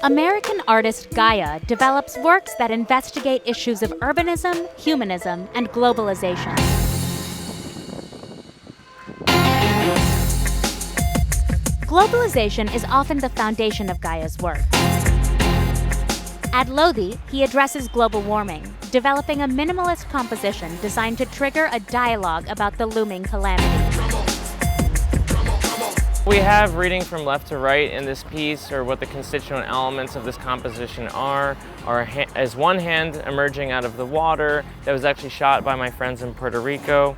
American artist Gaia develops works that investigate issues of urbanism, humanism, and globalization. Globalization is often the foundation of Gaia's work. At Lodi, he addresses global warming, developing a minimalist composition designed to trigger a dialogue about the looming calamity. We have reading from left to right in this piece, or what the constituent elements of this composition are as one hand emerging out of the water that was actually shot by my friends in Puerto Rico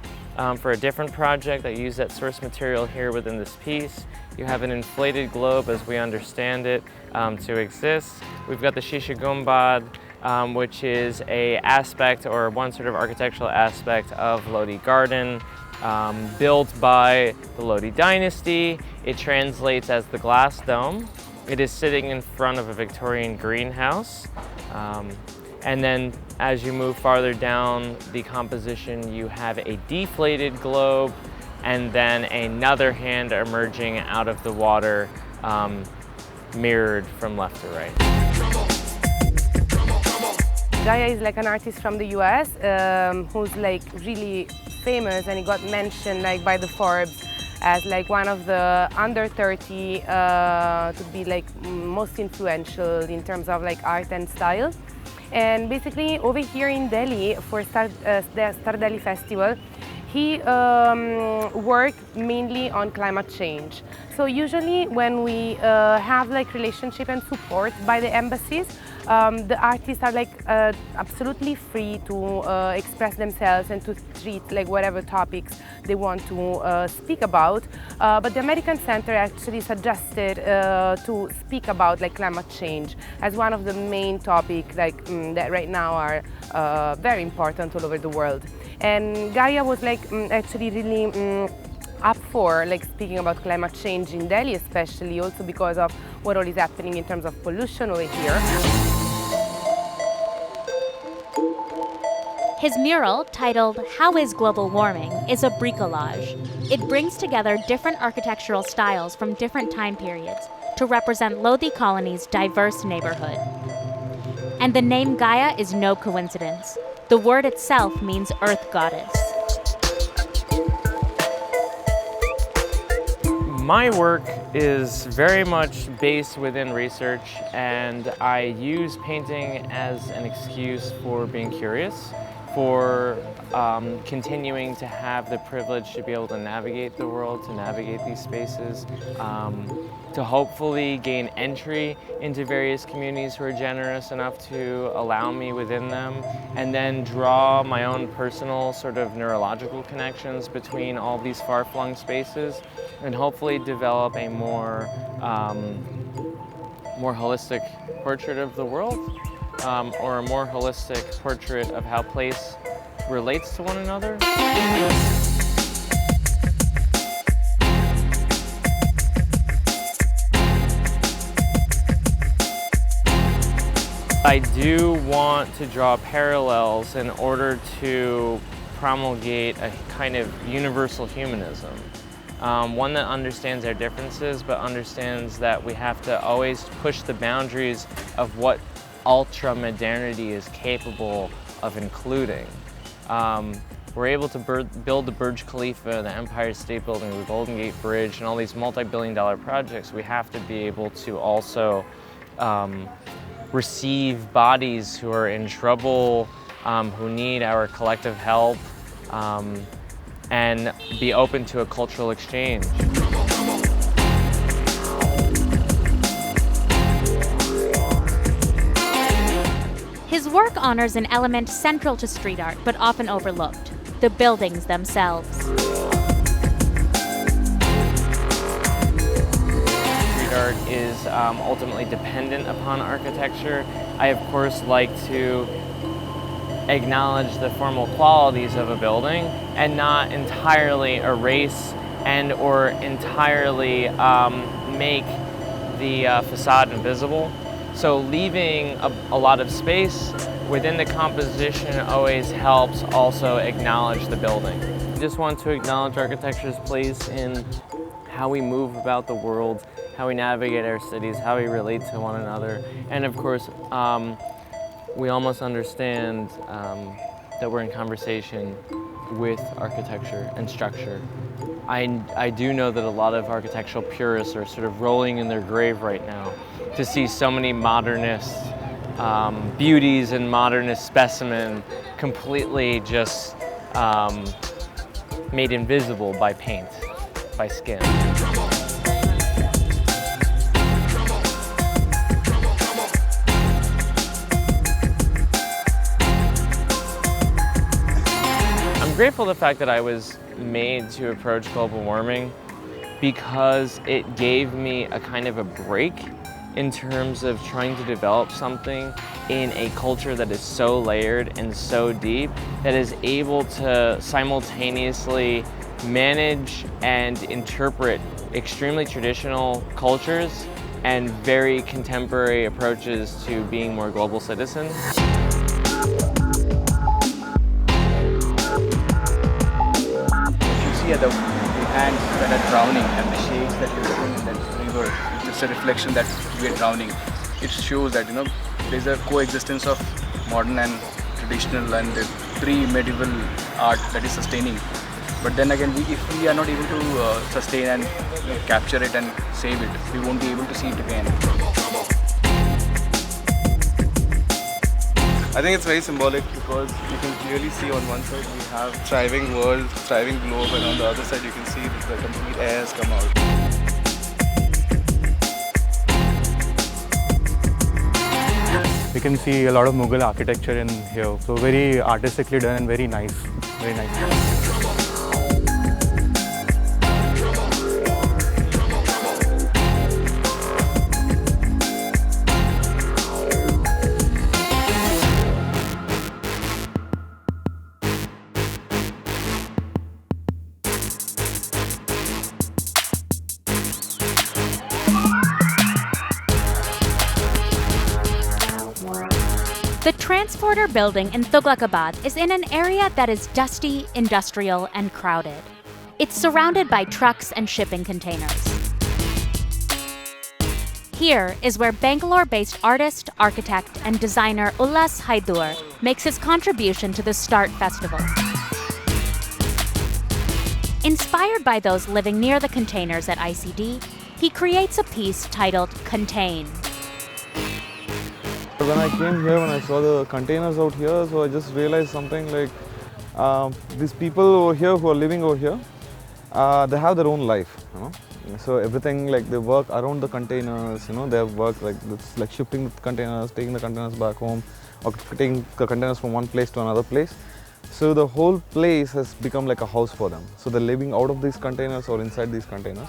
for a different project. I used that source material here within this piece. You have an inflated globe as we understand it to exist. We've got the Shisha Gumbad, which is a aspect or one sort of architectural aspect of Lodi Garden. Built by the Lodi dynasty. It translates as the glass dome. It is sitting in front of a Victorian greenhouse. And then as you move farther down the composition, you have a deflated globe and then another hand emerging out of the water, mirrored from left to right. Gaia is like an artist from the US who's like really famous, and he got mentioned like by the Forbes as like one of the under 30 to be like most influential in terms of like art and style. And basically over here in Delhi for the Star Delhi Festival, he worked mainly on climate change. So usually when we have like relationship and support by the embassies, the artists are like absolutely free to express themselves and to treat like whatever topics they want to speak about. But the American Center actually suggested to speak about like climate change as one of the main topics like that right now are very important all over the world. And Gaia was like actually really up for like speaking about climate change in Delhi, especially also because of what all is happening in terms of pollution over here. His mural, titled "How is Global Warming?" is a bricolage. It brings together different architectural styles from different time periods to represent Lodi Colony's diverse neighborhood. And the name Gaia is no coincidence. The word itself means earth goddess. My work is very much based within research, and I use painting as an excuse for being curious, for continuing to have the privilege to be able to navigate the world, to navigate these spaces, to hopefully gain entry into various communities who are generous enough to allow me within them, and then draw my own personal sort of neurological connections between all these far-flung spaces, and hopefully develop a more holistic portrait of the world, or a more holistic portrait of how place relates to one another. I do want to draw parallels in order to promulgate a kind of universal humanism. One that understands our differences, but understands that we have to always push the boundaries of what ultra-modernity is capable of including. We're able to build the Burj Khalifa, the Empire State Building, the Golden Gate Bridge, and all these multi-billion-dollar projects. We have to be able to also receive bodies who are in trouble, who need our collective help, and be open to a cultural exchange. His work honors an element central to street art but often overlooked: the buildings themselves. Street art is ultimately dependent upon architecture. I, of course, like to acknowledge the formal qualities of a building and not entirely erase and or entirely make the facade invisible. So leaving a lot of space within the composition always helps also acknowledge the building. I just want to acknowledge architecture's place in how we move about the world, how we navigate our cities, how we relate to one another. And of course, we almost understand that we're in conversation with architecture and structure. I do know that a lot of architectural purists are sort of rolling in their grave right now to see so many modernist beauties and modernist specimen completely just made invisible by paint, by skin. I'm grateful for the fact that I was made to approach global warming because it gave me a kind of a break in terms of trying to develop something in a culture that is so layered and so deep that is able to simultaneously manage and interpret extremely traditional cultures and very contemporary approaches to being more global citizens. At the hands that are drowning and the shades that you're seeing in that river, it's a reflection that we are drowning. It shows that there's a coexistence of modern and traditional and the pre-medieval art that is sustaining. But then again, if we are not able to sustain and capture it and save it, we won't be able to see it again. I think it's very symbolic because you can clearly see on one side we have thriving world, thriving globe, and on the other side you can see that the complete air has come out. You can see a lot of Mughal architecture in here, so very artistically done and very nice, very nice. The transporter building in Tughlaqabad is in an area that is dusty, industrial, and crowded. It's surrounded by trucks and shipping containers. Here is where Bangalore-based artist, architect, and designer Ullas Hydoor makes his contribution to the START Festival. Inspired by those living near the containers at ICD, he creates a piece titled Contain. When I came here, when I saw the containers out here, so I just realized something like these people over here who are living over here, they have their own life, So everything like they work around the containers, they have work like it's like shipping the containers, taking the containers back home, or taking the containers from one place to another place. So the whole place has become like a house for them. So they're living out of these containers or inside these containers.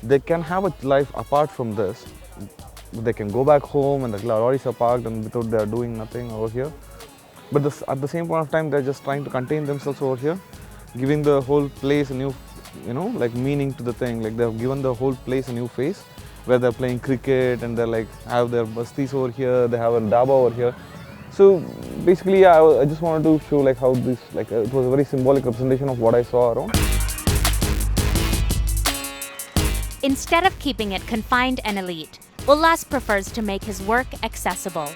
They can have a life apart from this. They can go back home and the lorries are parked and without they're doing nothing over here. But at the same point of time, they're just trying to contain themselves over here, giving the whole place a new, like meaning to the thing. Like they've given the whole place a new face, where they're playing cricket and they're like have their bastis over here, they have a dhaba over here. So basically, yeah, I just wanted to show like how this, like it was a very symbolic representation of what I saw around. Instead of keeping it confined and elite, Ullas prefers to make his work accessible.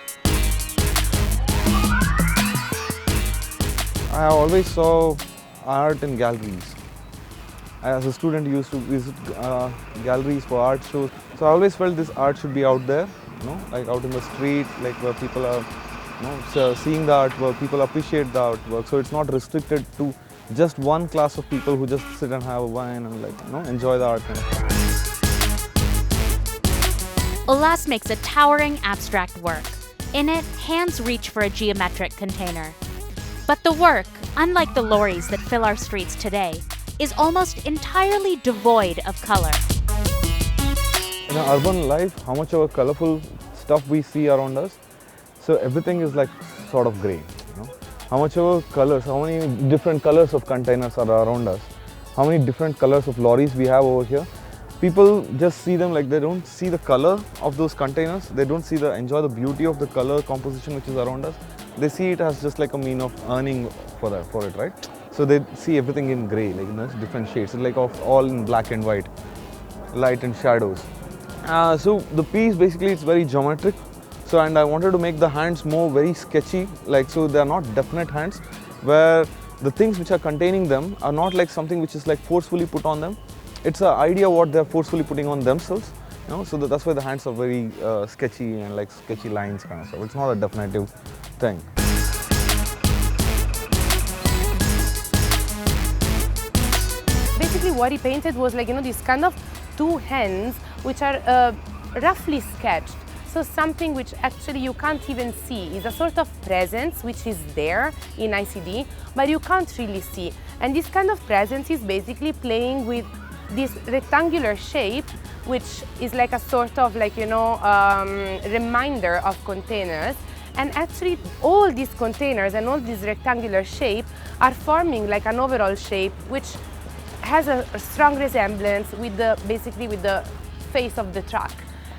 I always saw art in galleries. As a student, I used to visit galleries for art shows. So I always felt this art should be out there, like out in the street, like where people are, so seeing the artwork, people appreciate the artwork. So it's not restricted to just one class of people who just sit and have a wine and like, enjoy the art. Ullas makes a towering abstract work. In it, hands reach for a geometric container. But the work, unlike the lorries that fill our streets today, is almost entirely devoid of color. In our urban life, how much of a colorful stuff we see around us, so everything is like sort of grey. How much of colors, how many different colors of containers are around us, how many different colors of lorries we have over here. People just see them like they don't see the color of those containers. They don't enjoy the beauty of the color composition which is around us. They see it as just like a mean of earning for it, right? So they see everything in grey, like different shades, like all in black and white, light and shadows. So the piece basically it's very geometric. So and I wanted to make the hands more very sketchy, like so they are not definite hands, where the things which are containing them are not like something which is like forcefully put on them. It's an idea what they are forcefully putting on themselves. You know, so that's why the hands are very sketchy and like sketchy lines kind of stuff. It's not a definitive thing. Basically what he painted was like, these kind of two hands which are roughly sketched. So something which actually you can't even see is a sort of presence which is there in ICD, but you can't really see. And this kind of presence is basically playing with this rectangular shape, which is like a sort of like, reminder of containers. And actually all these containers and all this rectangular shape are forming like an overall shape which has a strong resemblance with basically with the face of the truck.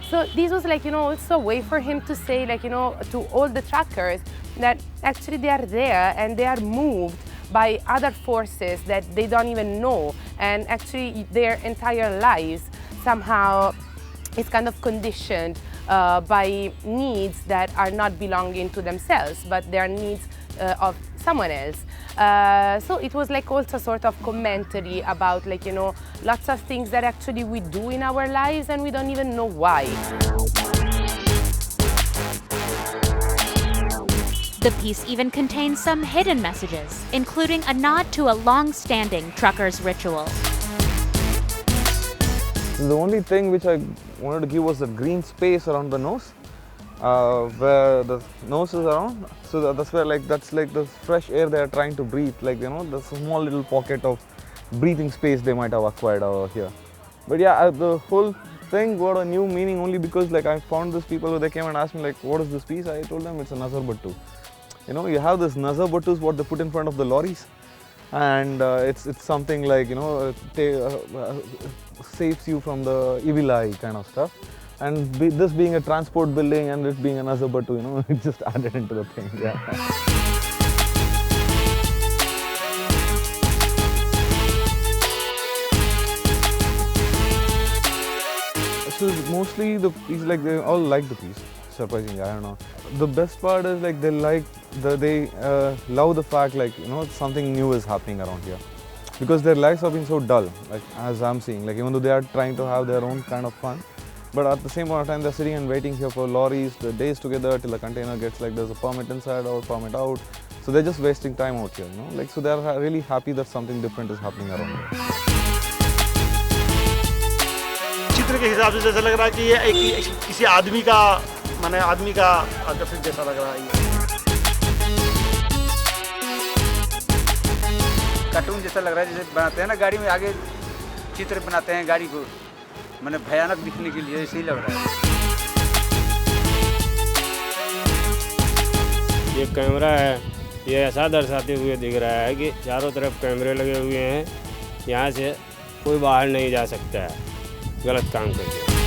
So this was like, also a way for him to say like, to all the truckers that actually they are there and they are moved by other forces that they don't even know, and actually their entire lives somehow is kind of conditioned by needs that are not belonging to themselves, but they are needs of someone else. So it was like also sort of commentary about like, lots of things that actually we do in our lives and we don't even know why. The piece even contains some hidden messages, including a nod to a long-standing trucker's ritual. The only thing which I wanted to give was the green space around the nose, where the nose is around. So that's where that's like the fresh air they are trying to breathe, like the small little pocket of breathing space they might have acquired over here. But yeah, the whole thing got a new meaning only because like I found these people who they came and asked me like, what is this piece? I told them it's a nazar battu. You have this nazar battus what they put in front of the lorries, and it's something like saves you from the evil eye kind of stuff. And this being a transport building and it being a nazar battu, it just added into the thing. Yeah. So mostly the piece, like they all like the piece. Surprisingly, I don't know. The best part is like they love the fact like something new is happening around here, because their lives have been so dull. Like as I'm seeing, like even though they are trying to have their own kind of fun, but at the same point of time they're sitting and waiting here for lorries, the days together till the container gets like there's a permit inside or permit out. So they're just wasting time out here, Like so they're really happy that something different is happening around here. चित्र के हिसाब से जैसा लग रहा है कि ये किसी आदमी का आकर्षित जैसा लग रहा है। कार्टून जैसा लग रहा है, जैसे बनाते हैं ना गाड़ी में आगे चित्र बनाते हैं गाड़ी को, मैंने भयानक दिखने के लिए ऐसे ही लग रहा है। ये कैमरा है, ये ऐसा दर्शाते हुए दिख रहा है कि चारों तरफ कैमरे लगे हुए हैं, यहाँ से कोई बाहर नहीं जा सकता है गलत काम करके।